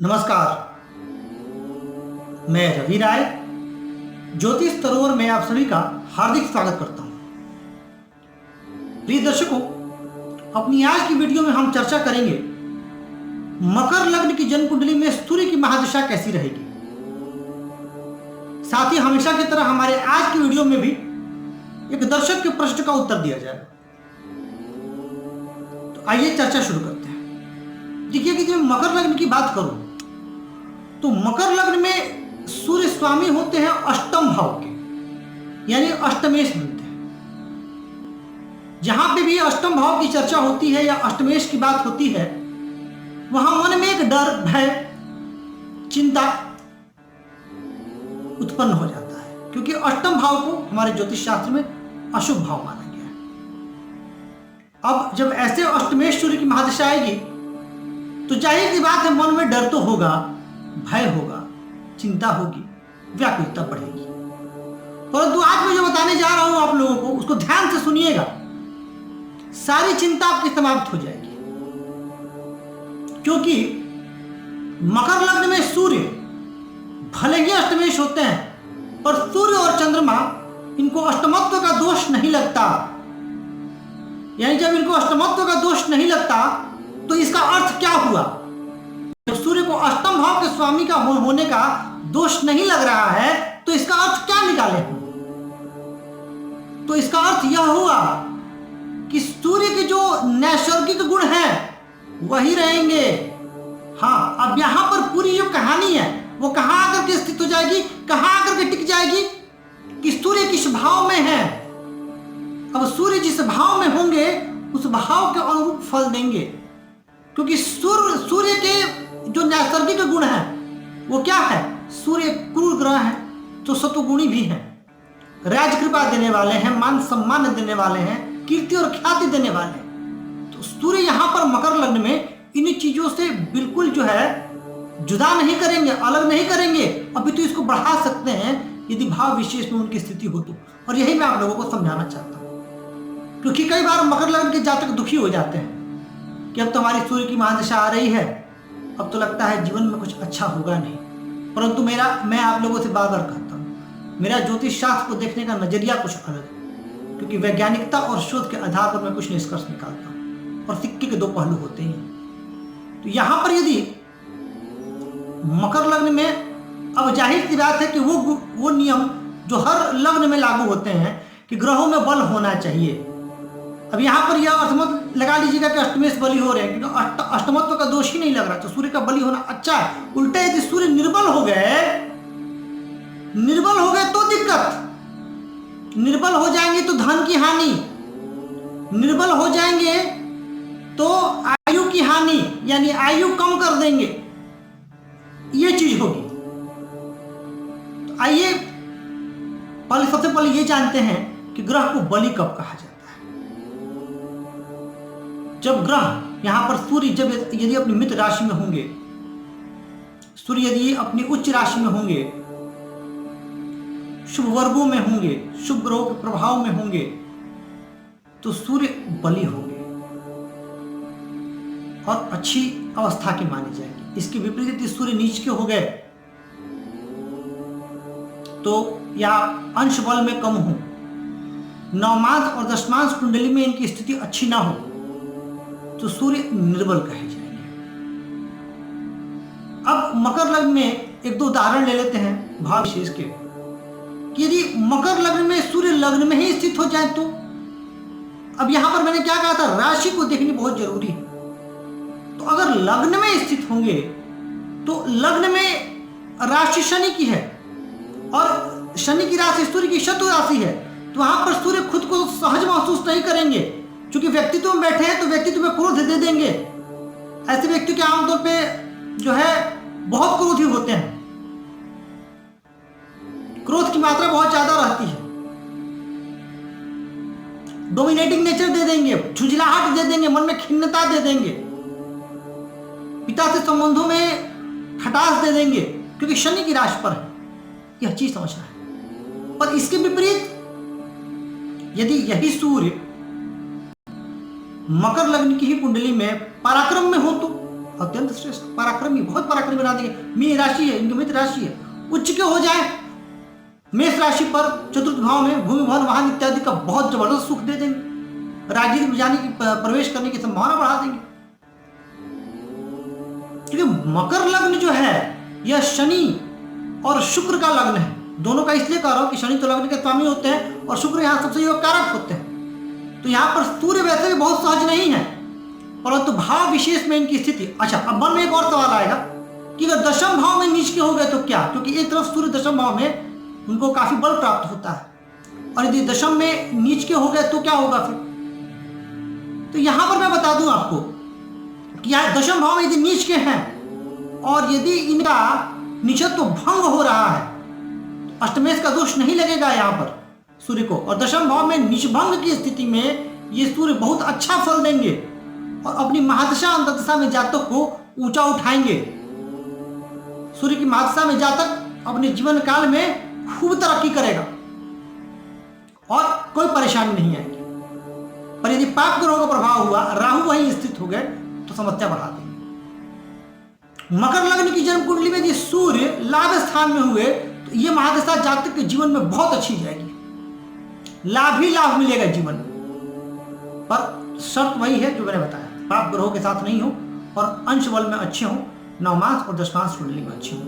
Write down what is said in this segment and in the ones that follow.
नमस्कार। मैं रवि राय ज्योतिष सरोवर में आप सभी का हार्दिक स्वागत करता हूं। प्रिय दर्शकों, अपनी आज की वीडियो में हम चर्चा करेंगे मकर लग्न की जन्म कुंडली में सूर्य की महादशा कैसी रहेगी। साथ ही हमेशा की तरह हमारे आज की वीडियो में भी एक दर्शक के प्रश्न का उत्तर दिया जाएगा। तो आइए चर्चा शुरू करते हैं। देखिए कि जब मकर लग्न की बात करूं तो मकर लग्न में सूर्य स्वामी होते हैं अष्टम भाव के, यानी अष्टमेश बनते हैं। जहां पे भी अष्टम भाव की चर्चा होती है या अष्टमेश की बात होती है, वहां मन में एक डर, भय, चिंता उत्पन्न हो जाता है, क्योंकि अष्टम भाव को हमारे ज्योतिष शास्त्र में अशुभ भाव माना गया है। अब जब ऐसे अष्टमेश सूर्य की महादशा आएगी तो जाहिर सी बात है, मन में डर तो होगा, भय होगा, चिंता होगी, व्याकुलता बढ़ेगी। परंतु आज मैं जो बताने जा रहा हूं आप लोगों को, उसको ध्यान से सुनिएगा। सारी चिंता आपकी समाप्त हो जाएगी, क्योंकि मकर लग्न में सूर्य भले ही अष्टमेश होते हैं, पर सूर्य और चंद्रमा इनको अष्टमत्व का दोष नहीं लगता। यानी जब इनको अष्टमत्व का दोष नहीं लगता तो इसका अर्थ क्या हुआ? जब सूर्य को अष्टम भाव के स्वामी का होने का दोष नहीं लग रहा है तो इसका अर्थ क्या निकाले? तो इसका अर्थ यह हुआ कि सूर्य के जो नैसर्गिक गुण हैं वही रहेंगे। हाँ, अब यहां पर पूरी जो कहानी है वो कहां आकर के स्थित हो जाएगी, कहां आकर के टिक जाएगी कि सूर्य किस भाव में है। अब सूर्य जिस भाव में होंगे उस भाव के अनुरूप फल देंगे, क्योंकि सूर्य के जो नैसर्गिक गुण है वो क्या है? सूर्य क्रूर ग्रह है तो सत्वगुणी भी है, राज कृपा देने वाले हैं, मान सम्मान देने वाले हैं, कीर्ति और ख्याति देने वाले हैं। तो सूर्य यहां पर मकर लग्न में इन चीजों से बिल्कुल जो है जुदा नहीं करेंगे, अलग नहीं करेंगे, अभी तो इसको बढ़ा सकते हैं यदि भाव विशेष में उनकी स्थिति हो तो। और यही मैं आप लोगों को समझाना चाहता हूं, क्योंकि कई बार मकर लग्न के जातक दुखी हो जाते हैं कि अब तो हमारी सूर्य की महादशा आ रही है, अब तो लगता है जीवन में कुछ अच्छा होगा नहीं। परंतु मैं आप लोगों से बार बार कहता हूँ, मेरा ज्योतिष शास्त्र को देखने का नजरिया कुछ अलग है, क्योंकि वैज्ञानिकता और शोध के आधार पर मैं कुछ निष्कर्ष निकालता हूँ, और सिक्के के दो पहलू होते हैं। तो यहां पर यदि मकर लग्न में, अब जाहिर सी बात है कि वो नियम जो हर लग्न में लागू होते हैं कि ग्रहों में बल होना चाहिए। अब यहां पर यह अर्थ मत लगा लीजिएगा कि अष्टमेश बली हो रहे हैं, क्योंकि अष्टमत्व का दोष ही नहीं लग रहा, तो सूर्य का बली होना अच्छा है। उल्टे यदि सूर्य निर्बल हो गए तो दिक्कत, निर्बल हो जाएंगे तो धन की हानि, निर्बल हो जाएंगे तो आयु की हानि, यानी आयु कम कर देंगे, ये चीज होगी। तो आइए सबसे पहले ये जानते हैं कि ग्रह को बली कब कहा जाता है। जब ग्रह यहां पर सूर्य यदि अपनी मित्र राशि में होंगे, सूर्य यदि अपनी उच्च राशि में होंगे, शुभ वर्गों में होंगे, शुभ ग्रहों के प्रभाव में होंगे, तो सूर्य बली होंगे और अच्छी अवस्था की मानी जाएगी। इसके विपरीत यदि सूर्य नीच के हो गए तो या अंश बल में कम हो, नवमांश और दशमांश कुंडली में इनकी स्थिति अच्छी ना हो, तो सूर्य निर्बल कहे जाएंगे। अब मकर लग्न में एक दो उदाहरण ले लेते हैं भाव विशेष के, कि यदि मकर लग्न में सूर्य लग्न में ही स्थित हो जाए तो, अब यहां पर मैंने क्या कहा था, राशि को देखनी बहुत जरूरी है। तो अगर लग्न में स्थित होंगे तो लग्न में राशि शनि की है और शनि की राशि सूर्य की शत्रु राशि है, तो वहां पर सूर्य खुद को सहज महसूस नहीं करेंगे, क्योंकि व्यक्तित्व में बैठे हैं तो व्यक्तित्व में क्रोध दे देंगे। ऐसे व्यक्ति के आमतौर पे जो है बहुत क्रोधी होते हैं, क्रोध की मात्रा बहुत ज्यादा रहती है, डोमिनेटिंग नेचर दे देंगे, झुंझलाहट दे देंगे, मन में खिन्नता दे देंगे, पिता से संबंधों में खटास दे देंगे, क्योंकि शनि की राशि पर है। यह चीज समझना है। पर इसके विपरीत यदि यही सूर्य मकर लग्न की ही कुंडली में पराक्रम में हो तो, अत्यंत श्रेष्ठ, पराक्रमी, बहुत पराक्रमी बना देंगे। मीन राशि है, इनकी मित्र राशि है, उच्च के हो जाए मेष राशि पर चतुर्थ भाव में भूमि भवन वाहन इत्यादि का बहुत जबरदस्त सुख दे देंगे। राजनीति में जाने की, प्रवेश करने की संभावना बढ़ा देंगे। क्योंकि मकर लग्न जो है यह शनि और शुक्र का लग्न है। दोनों का इसलिए कह रहा हूं कि शनि तो लग्न के स्वामी होते हैं और शुक्र यहाँ सबसे योग कारक होते हैं। तो यहाँ पर सूर्य वैसे भी बहुत सहज नहीं है, परंतु भाव विशेष में इनकी स्थिति। अच्छा, अब मन में एक और सवाल आएगा कि अगर दशम भाव में नीच के हो गए तो क्या? क्योंकि एक तरफ सूर्य दशम भाव में उनको काफी बल प्राप्त होता है, और यदि दशम में नीच के हो गए तो क्या होगा फिर? तो यहां पर मैं बता दूं आपको कि यहाँ दशम भाव में यदि नीच के हैं और यदि इनका नीचत्व भंग हो रहा है, अष्टमेश का दोष नहीं लगेगा यहाँ पर सूर्य को, और दशम भाव में निचभंग की स्थिति में ये सूर्य बहुत अच्छा फल देंगे और अपनी महादशा अंतदशा में जातक को ऊंचा उठाएंगे। सूर्य की महादशा में जातक अपने जीवन काल में खूब तरक्की करेगा और कोई परेशानी नहीं आएगी। पर यदि पाप ग्रहों का प्रभाव हुआ, राहु वहीं स्थित हो गए, तो समस्या बढ़ा देंगे। मकर लग्न की जन्म कुंडली में यदि सूर्य लाभ स्थान में हुए तो ये महादशा जातक के जीवन में बहुत अच्छी जाएगी, लाभ ही लाभ मिलेगा जीवन में। पर शर्त वही है जो मैंने बताया, पाप ग्रहों के साथ नहीं हो और अंश बल में अच्छे हो, नवमांश और दशमांश कुंडली में अच्छे हो।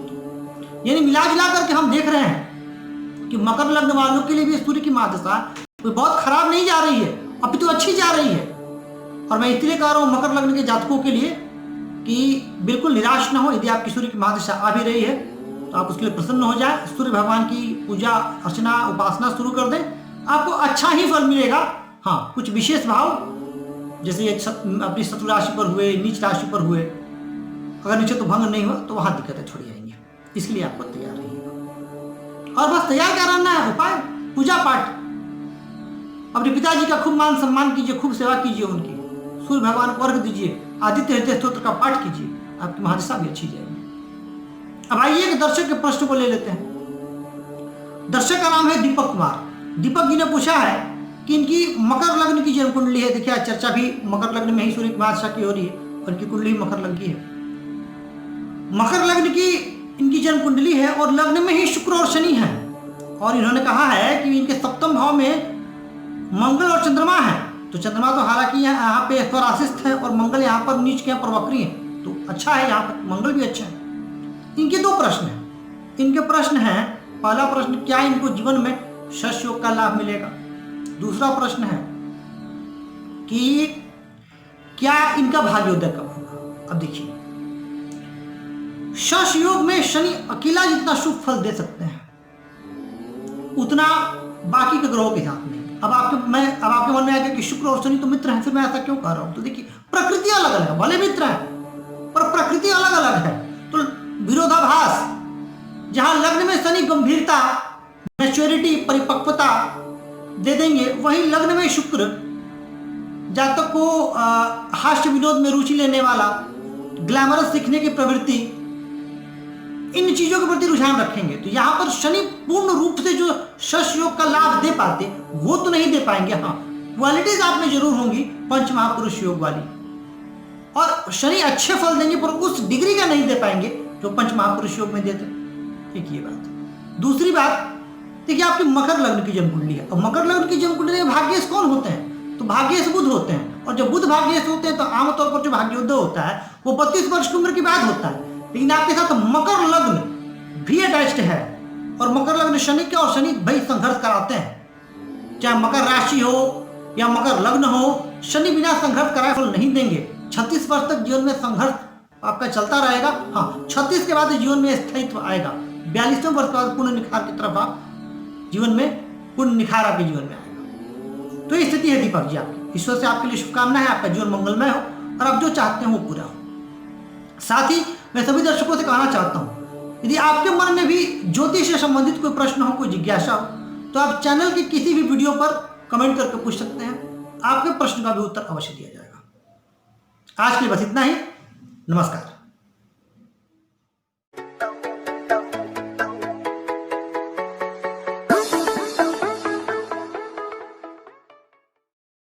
यानी मिला जुला करके हम देख रहे हैं कि मकर लग्न वालों के लिए भी सूर्य की महादशा कोई बहुत खराब नहीं जा रही है, अभी तो अच्छी जा रही है। और मैं इसलिए कह रहा हूं मकर लग्न के जातकों के लिए कि बिल्कुल निराश ना हो। यदि आपकी सूर्य की महादशा आ भी रही है तो आप उसके लिए प्रसन्न हो जाए, सूर्य भगवान की पूजा अर्चना उपासना शुरू कर दें, आपको अच्छा ही फल मिलेगा। हाँ, कुछ विशेष भाव जैसे अपनी शत्रु राशि पर हुए, नीच राशि पर हुए, अगर नीचे तो भंग नहीं हुआ तो वहां दिक्कतें थोड़ी आएंगी, इसलिए आपको तैयार रहिएगा। और बस तैयार क्या रहना है, उपाय पूजा पाठ, अपने पिताजी का खूब मान सम्मान कीजिए, खूब सेवा कीजिए उनकी, सूर्य भगवान को अर्घ दीजिए, आदित्य हृदय स्तोत्र का पाठ कीजिए, आपकी महादशा भी अच्छी जाएगी। अब आइए एक दर्शक के प्रश्न को ले लेते हैं। दर्शक का नाम है दीपक कुमार। दीपक जी ने पूछा है कि इनकी मकर लग्न की जन्म कुंडली है। देखिए, चर्चा भी मकर लग्न में ही सूर्य की महादशा की हो रही है और इनकी कुंडली मकर लग्न की है। मकर लग्न की इनकी जन्म कुंडली है और लग्न में ही शुक्र और शनि है, और इन्होंने कहा है कि इनके सप्तम भाव में मंगल और चंद्रमा है। तो चंद्रमा तो हालांकि यहाँ पे स्वराशिस्थ है और मंगल यहाँ पर नीच के प्रवक्री है, तो अच्छा है, यहाँ पर मंगल भी अच्छा है। इनके दो प्रश्न हैं। इनके प्रश्न हैं, पहला प्रश्न, क्या इनको जीवन में शश योग का लाभ मिलेगा? दूसरा प्रश्न है कि क्या इनका भाग्योदय कब होगा? अब देखिए, शश योग में शनि अकेला जितना शुभ फल दे सकते हैं उतना बाकी के ग्रहों के साथ नहीं। अब आपके मन में आएगा कि शुक्र और शनि तो मित्र हैं, फिर मैं ऐसा क्यों कह रहा हूं? तो देखिए, प्रकृति अलग अलग है, भले मित्र है पर प्रकृति अलग अलग है। तो विरोधाभास, जहां लग्न में शनि गंभीरता, मैच्योरिटी, परिपक्वता दे देंगे, वहीं लग्न में शुक्र जातक को हास्य विनोद में रुचि लेने वाला, ग्लैमरस सीखने की प्रवृत्ति, इन चीजों के प्रति रुझान रखेंगे। तो यहाँ पर शनि पूर्ण रूप से जो शश योग का लाभ दे पाते वो तो नहीं दे पाएंगे। हाँ, क्वालिटीज आप में जरूर होंगी पंच महापुरुष योग वाली, और शनि अच्छे फल देंगे पर उस डिग्री का नहीं दे पाएंगे जो पंच महापुरुष योग में देते। एक ये बात। दूसरी बात, देखिए, आपकी मकर लग्न की जन्म कुंडली है, और मकर लग्न की जन्म कुंडली में भाग्येश कौन होते हैं? तो भाग्येश बुध होते हैं, और जब बुध भाग्येश होते हैं तो आमतौर पर जो भाग्योदय होता है वो 32 वर्ष की उम्र के बाद होता है। लेकिन आपके साथ मकर लग्न भी अटैच्ड है, और मकर लग्न शनि के, और शनि भाई संघर्ष कराते हैं। चाहे मकर राशि हो या मकर लग्न हो, शनि बिना संघर्ष कराए फल नहीं देंगे। 36 वर्ष तक जीवन में संघर्ष आपका चलता रहेगा। हाँ, 36 के बाद जीवन में स्थायित्व आएगा। 42वें वर्ष के बाद पूर्ण निखार की तरफ आप जीवन में, पूर्ण निखार आपके जीवन में आएगा। तो ये स्थिति है दीपक जी आपकी। ईश्वर से आपके लिए शुभकामना है, आपका जीवन मंगलमय हो और आप जो चाहते हैं वो पूरा हो। साथ ही मैं सभी दर्शकों से कहना चाहता हूं, यदि आपके मन में भी ज्योतिष से संबंधित कोई प्रश्न हो, कोई जिज्ञासा हो, तो आप चैनल की किसी भी वीडियो पर कमेंट करके पूछ सकते हैं। आपके प्रश्न का भी उत्तर अवश्य दिया जाएगा। आज के लिए बस इतना ही। नमस्कार।